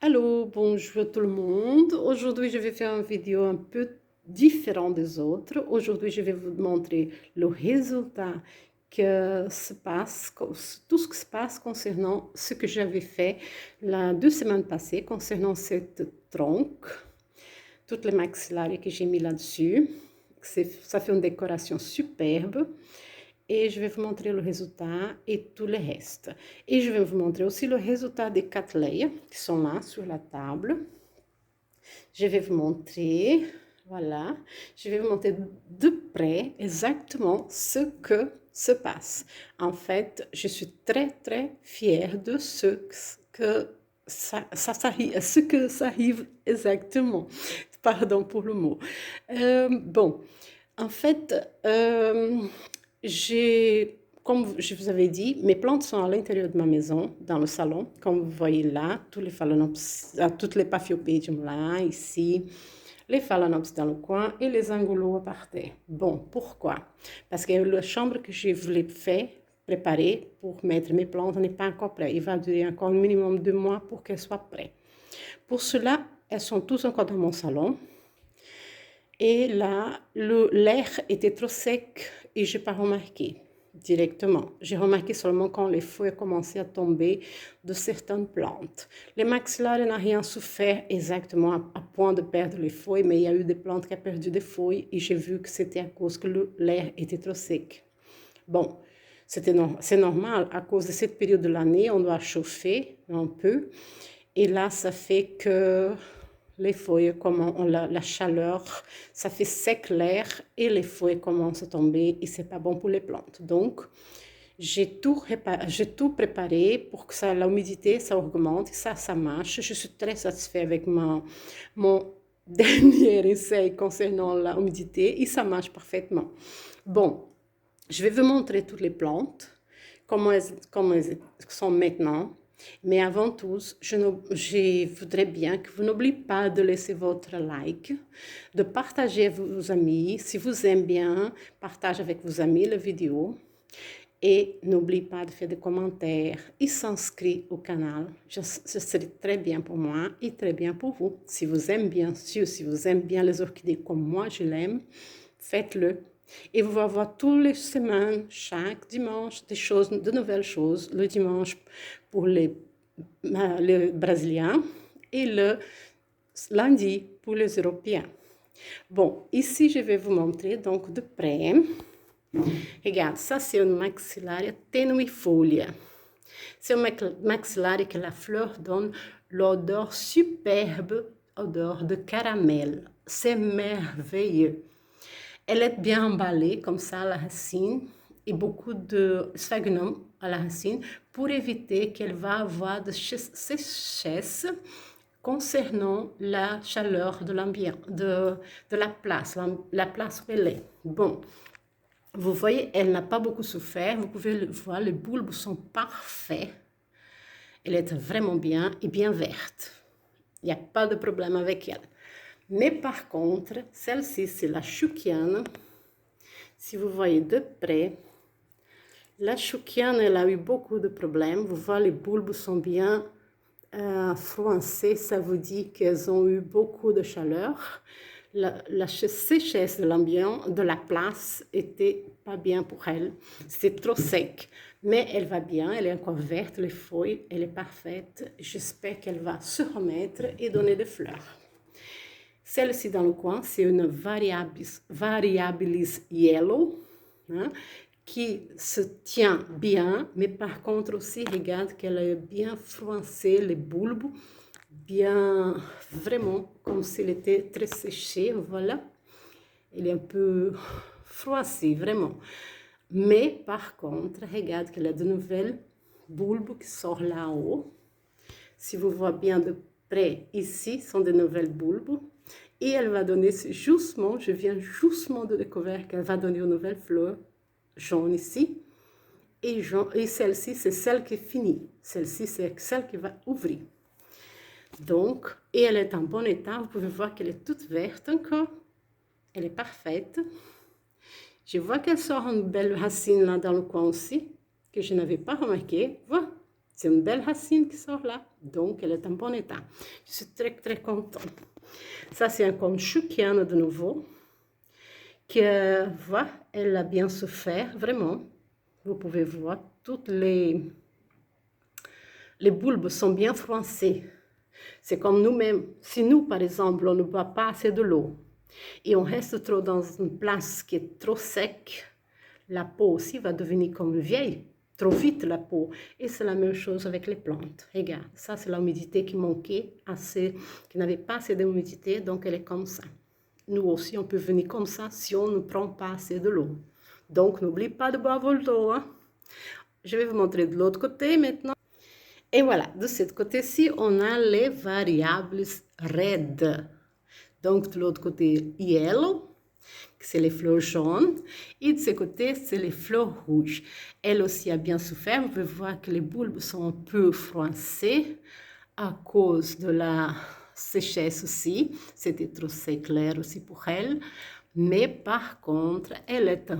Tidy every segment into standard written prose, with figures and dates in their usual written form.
Allô, bonjour tout le monde. Aujourd'hui, je vais faire une vidéo un peu différente des autres. Aujourd'hui, je vais vous montrer le résultat que se passe, tout ce qui se passe concernant ce que j'avais fait la 2 semaines passées concernant cette tronc, toutes les maxillaires que j'ai mis là-dessus. Ça fait une décoration superbe. Et je vais vous montrer le résultat et tout le reste. Et je vais vous montrer aussi le résultat des cattleyas qui sont là sur la table. Je vais vous montrer, voilà, je vais vous montrer de près exactement ce que se passe. En fait, je suis très fière de ce que ça arrive exactement. Pardon pour le mot. Bon, en fait, comme je vous avais dit, mes plantes sont à l'intérieur de ma maison, dans le salon. Comme vous voyez là, tous les phalaenopsis, toutes les paphiopédiums là, ici, les phalaenopsis dans le coin et les anguloa par terre. Bon, pourquoi? Parce que la chambre que je voulais préparer pour mettre mes plantes n'est pas encore prête. Il va durer encore un minimum de 2 mois pour qu'elles soient prêtes. Pour cela, elles sont toutes encore dans mon salon. Et là, l'air était trop sec et je n'ai pas remarqué directement. J'ai remarqué seulement quand les feuilles commençaient à tomber de certaines plantes. Les maxillaires n'ont rien souffert exactement à point de perdre les feuilles, mais il y a eu des plantes qui ont perdu des feuilles et j'ai vu que c'était à cause que l'air était trop sec. Bon, c'est normal, à cause de cette période de l'année, on doit chauffer un peu. Et là, ça fait que les feuilles, la chaleur, ça fait sec l'air et les feuilles commencent à tomber et c'est pas bon pour les plantes. Donc, j'ai tout préparé pour que l'humidité, ça augmente, ça marche. Je suis très satisfaite avec mon dernier essai concernant l'humidité et ça marche parfaitement. Bon, je vais vous montrer toutes les plantes, comment elles sont maintenant. Mais avant tout, je voudrais bien que vous n'oubliez pas de laisser votre like, de partager avec vos amis. Si vous aimez bien, partagez avec vos amis la vidéo. Et n'oubliez pas de faire des commentaires et s'inscrire au canal. Ce serait très bien pour moi et très bien pour vous. Si vous aimez bien sûr, si vous aimez bien les orchidées comme moi je l'aime, faites-le. Et vous allez voir toutes les semaines, chaque dimanche, de nouvelles choses. Le dimanche pour les Brésiliens et le lundi pour les Européens. Bon, ici je vais vous montrer donc de près. Regarde, ça c'est une maxillaire tenuifolia. C'est une maxillaire que la fleur donne l'odeur superbe, odeur de caramel. C'est merveilleux. Elle est bien emballée comme ça à la racine et beaucoup de sphagnum à la racine pour éviter qu'elle va avoir de sécheresse concernant la chaleur de l'ambiance, de la place où elle est. Bon, vous voyez, elle n'a pas beaucoup souffert. Vous pouvez le voir, les bulbes sont parfaits. Elle est vraiment bien et bien verte. Il n'y a pas de problème avec elle. Mais par contre, celle-ci, c'est la choukiane. Si vous voyez de près, la choukiane, elle a eu beaucoup de problèmes. Vous voyez, les bulbes sont bien froissés. Ça vous dit qu'elles ont eu beaucoup de chaleur. La sécheresse de l'ambiance, de la place, était pas bien pour elle. C'était trop sec. Mais elle va bien, elle est encore verte, les feuilles, elle est parfaite. J'espère qu'elle va se remettre et donner des fleurs. Celle-ci dans le coin, c'est une variabilis yellow, hein, qui se tient bien, mais par contre aussi, regarde qu'elle est bien froissée, les bulbes, bien, vraiment, comme s'il était très séché, voilà. Elle est un peu froissée, vraiment. Mais par contre, regarde qu'elle a de nouvelles bulbes qui sortent là-haut. Si vous voyez bien de près, ici, sont de nouvelles bulbes. Et elle va donner justement, je viens justement de découvrir qu'elle va donner une nouvelle fleur jaune ici. Et celle-ci, c'est celle qui est finie. Celle-ci, c'est celle qui va ouvrir. Donc, et elle est en bon état. Vous pouvez voir qu'elle est toute verte encore. Elle est parfaite. Je vois qu'elle sort une belle racine là dans le coin aussi, que je n'avais pas remarqué. Voilà. C'est une belle racine qui sort là, donc elle est en bon état. Je suis très, très contente. Ça, c'est un conchukiana de nouveau, que, voilà, elle a bien souffert, vraiment. Vous pouvez voir, toutes les bulbes sont bien froissées. C'est comme nous-mêmes. Si nous, par exemple, on ne boit pas assez de l'eau et on reste trop dans une place qui est trop sec, la peau aussi va devenir comme vieille, trop vite la peau. Et c'est la même chose avec les plantes. Regarde, ça c'est l'humidité qui manquait assez, qui n'avait pas assez d'humidité, donc elle est comme ça. Nous aussi, on peut venir comme ça si on ne prend pas assez de l'eau. Donc, n'oublie pas de boire votre eau. Hein? Je vais vous montrer de l'autre côté maintenant. Et voilà, de ce côté-ci, on a les variables red. Donc, de l'autre côté, yellow, c'est les fleurs jaunes. Et de ce côté, c'est les fleurs rouges. Elle aussi a bien souffert. Vous pouvez voir que les bulbes sont un peu froissés à cause de la sécheresse aussi. C'était trop clair aussi pour elle. Mais par contre, elle est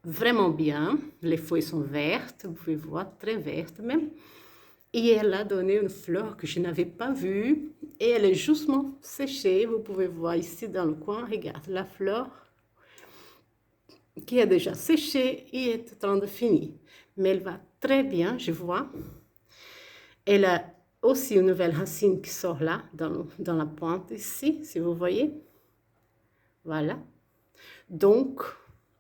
vraiment bien. Les feuilles sont vertes. Vous pouvez voir, très vertes même. Et elle a donné une fleur que je n'avais pas vue. Et elle est justement séchée. Vous pouvez voir ici dans le coin. Regarde la fleur qui est déjà séchée et est en train de finir. Mais elle va très bien, je vois. Elle a aussi une nouvelle racine qui sort là, dans la pointe ici, si vous voyez. Voilà. Donc,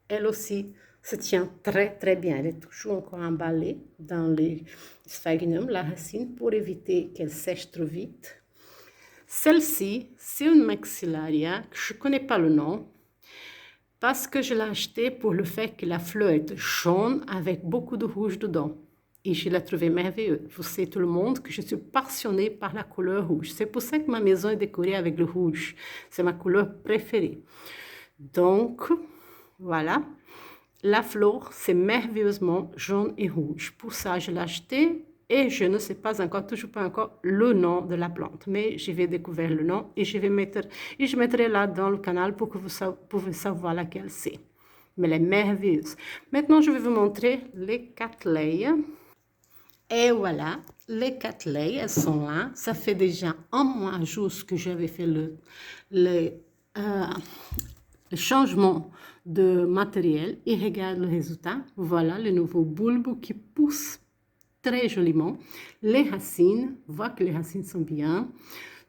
elle aussi se tient très très bien. Elle est toujours encore emballée dans les sphagnum, la racine, pour éviter qu'elle sèche trop vite. Celle-ci, c'est une maxillaria, que je ne connais pas le nom, parce que je l'ai achetée pour le fait que la fleur est jaune avec beaucoup de rouge dedans. Et je l'ai trouvée merveilleuse. Vous savez tout le monde que je suis passionnée par la couleur rouge. C'est pour ça que ma maison est décorée avec le rouge. C'est ma couleur préférée. Donc, voilà. La fleur, c'est merveilleusement jaune et rouge. Pour ça, je l'ai acheté et je ne sais pas encore, toujours pas encore, le nom de la plante. Mais je vais découvrir le nom et je mettrai là dans le canal pour que vous pouvez savoir laquelle c'est. Mais elle est merveilleuse. Maintenant, je vais vous montrer les cattleyas. Et voilà, les cattleyas, elles sont là. Ça fait déjà un mois juste que j'avais fait le changement de matériel et regarde le résultat. Voilà le nouveau bulbe qui pousse très joliment. Les racines, voit que les racines sont bien.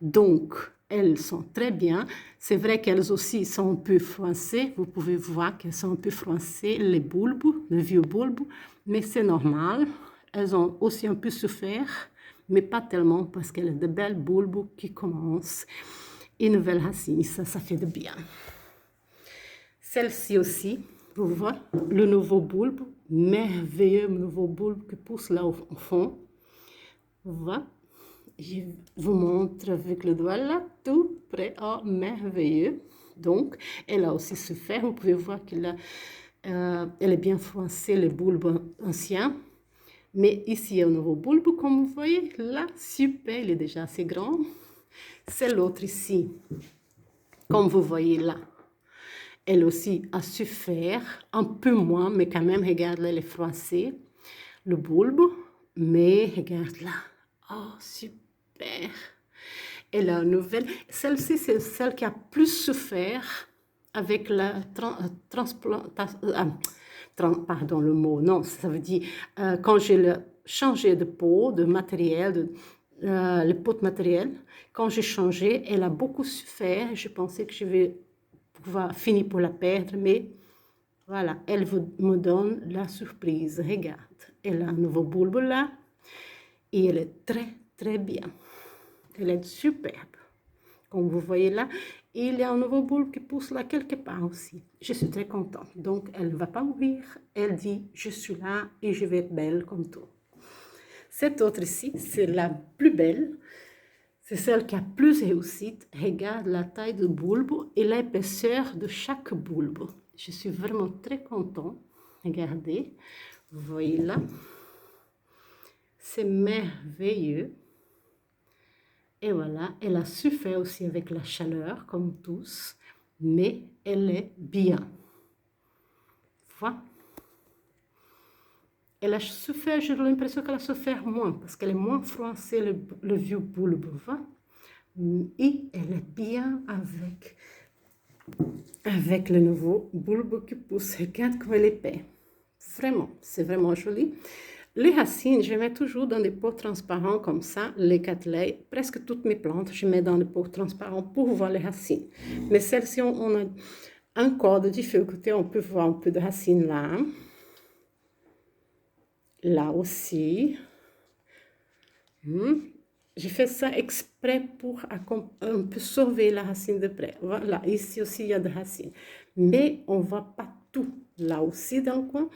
Donc, elles sont très bien. C'est vrai qu'elles aussi sont un peu froissées. Vous pouvez voir qu'elles sont un peu froissées, les bulbes, les vieux bulbes. Mais c'est normal. Elles ont aussi un peu souffert, mais pas tellement parce qu'elles ont de belles bulbes qui commencent. Et nouvelles racines, ça fait de bien. Celle-ci aussi, vous voyez, le nouveau bulbe, merveilleux nouveau bulbe qui pousse là au fond. Voilà. Je vous montre avec le doigt là, tout près. Oh, merveilleux. Donc, elle a aussi souffert. Vous pouvez voir qu'elle elle est bien froissée, les bulbes anciens. Mais ici, il y a un nouveau bulbe, comme vous voyez. Là, super, il est déjà assez grand. C'est l'autre ici, comme vous voyez là. Elle aussi a souffert, un peu moins, mais quand même, regarde là, elle est froissée, le bulbe. Mais regarde là, oh, super. Elle a une nouvelle, celle-ci, c'est celle qui a plus souffert avec la transplantation, pardon le mot, non, ça veut dire, quand j'ai changé de peau, de matériel, le pot de matériel, quand j'ai changé, elle a beaucoup souffert. Je pensais que je vais pouvoir finir pour la perdre, mais voilà, elle me donne la surprise. Regarde, elle a un nouveau bulbe là et elle est très, très bien. Elle est superbe. Comme vous voyez là, il y a un nouveau bulbe qui pousse là quelque part aussi. Je suis très contente. Donc, elle ne va pas mourir. Elle dit, je suis là et je vais être belle comme tout. Cette autre ici, c'est la plus belle. C'est celle qui a plus réussite. Regarde la taille du bulbe et l'épaisseur de chaque bulbe. Je suis vraiment très contente. Regardez, vous voyez là. C'est merveilleux. Et voilà, elle a souffert aussi avec la chaleur, comme tous, mais elle est bien. Voilà. Elle a souffert, j'ai l'impression qu'elle a souffert moins parce qu'elle est moins froissée, le vieux bulbe, va. Et elle est bien avec le nouveau bulbe qui pousse. Regarde comme elle est épais. Vraiment, c'est vraiment joli. Les racines, je mets toujours dans des pots transparents comme ça, les cattleyas. Presque toutes mes plantes, je mets dans des pots transparents pour voir les racines. Mais celle-ci, on a encore de difficulté, on peut voir un peu de racines là. Là aussi. J'ai fait ça exprès pour un peu sauver la racine de près. Voilà, ici aussi il y a des racines. Mais on ne voit pas tout. Là aussi dans le coin,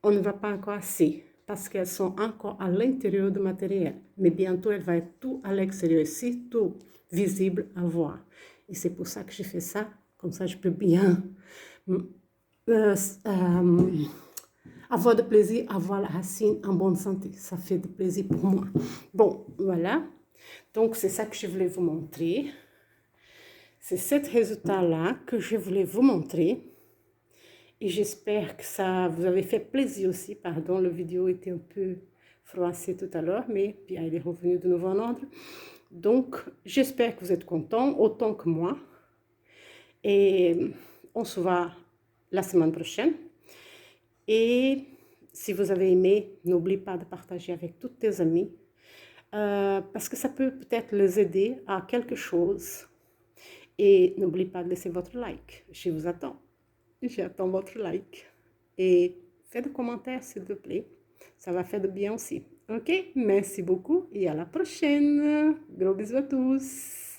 on ne voit pas encore assez parce qu'elles sont encore à l'intérieur du matériel. Mais bientôt, elle va être tout à l'extérieur ici, tout visible à voir. Et c'est pour ça que j'ai fait ça. Comme ça, je peux bien avoir de plaisir à voir la racine en bonne santé. Ça fait de plaisir pour moi. Bon, voilà. Donc, c'est ça que je voulais vous montrer. C'est ce résultat-là que je voulais vous montrer. Et j'espère que ça vous avait fait plaisir aussi. Pardon, la vidéo était un peu froissée tout à l'heure, mais bien, elle est revenue de nouveau en ordre. Donc, j'espère que vous êtes contents, autant que moi. Et on se voit la semaine prochaine. Et si vous avez aimé, n'oublie pas de partager avec tous tes amis. Parce que ça peut peut-être les aider à quelque chose. Et n'oublie pas de laisser votre like. Je vous attends. J'attends votre like. Et faites des commentaires, s'il vous plaît. Ça va faire de bien aussi. Ok? Merci beaucoup et à la prochaine. Gros bisous à tous.